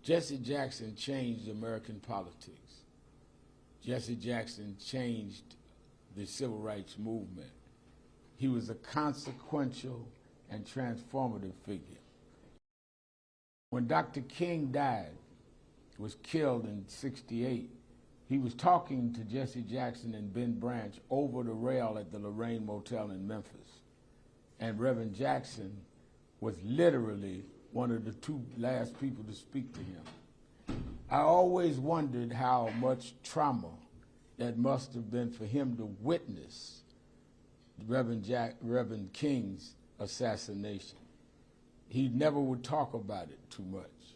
Jesse Jackson changed American politics. Jesse Jackson changed the civil rights movement. He was a consequential and transformative figure. When Dr. King died, was killed in '68, he was talking to Jesse Jackson and Ben Branch over the rail at the Lorraine Motel in Memphis. And Reverend Jackson was literally one of the two last people to speak to him. I always wondered how much trauma that must have been for him to witness Reverend King's assassination. He never would talk about it too much,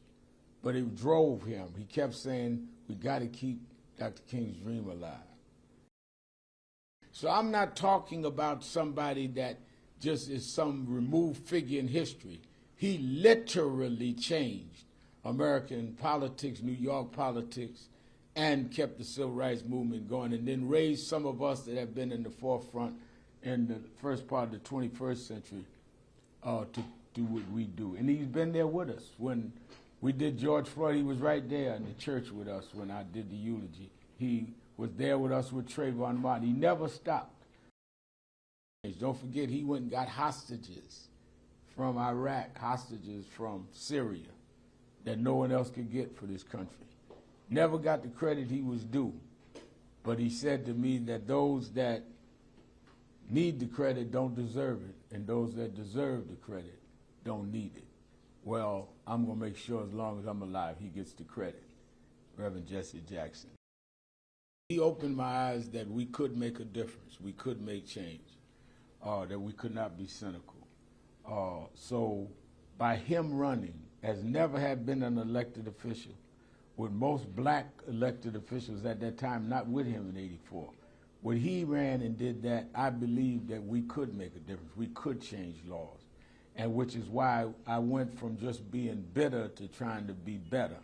but it drove him. He kept saying, we got to keep Dr. King's dream alive. So I'm not talking about somebody that just is some removed figure in history. He literally changed American politics, New York politics, and kept the civil rights movement going, and then raised some of us that have been in the forefront in the first part of the 21st century to do what we do. And he's been there with us. When we did George Floyd, he was right there in the church with us when I did the eulogy. He was there with us with Trayvon Martin. He never stopped. Don't forget, he went and got hostages from Iraq, hostages from Syria that no one else could get for this country. Never got the credit he was due, but he said to me that those that need the credit don't deserve it, and those that deserve the credit don't need it. Well, I'm going to make sure as long as I'm alive, he gets the credit. Reverend Jesse Jackson. He opened my eyes that we could make a difference, we could make change, that we could not be cynical. So by him running, as never had been an elected official, with most black elected officials at that time not with him in '84, when he ran and did that, I believed that we could make a difference, we could change laws, and which is why I went from just being bitter to trying to be better.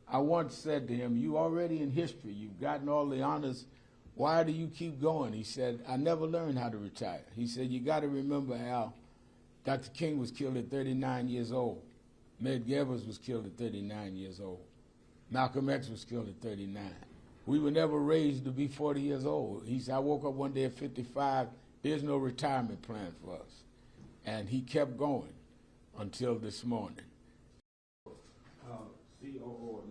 I once said to him, you already in history, you've gotten all the honors, why do you keep going? He said, I never learned how to retire. He said, you got to remember how Dr. King was killed at 39 years old. Medgar Evers was killed at 39 years old. Malcolm X was killed at 39. We were never raised to be 40 years old. He said, I woke up one day at 55, there's no retirement plan for us. And he kept going until this morning. COO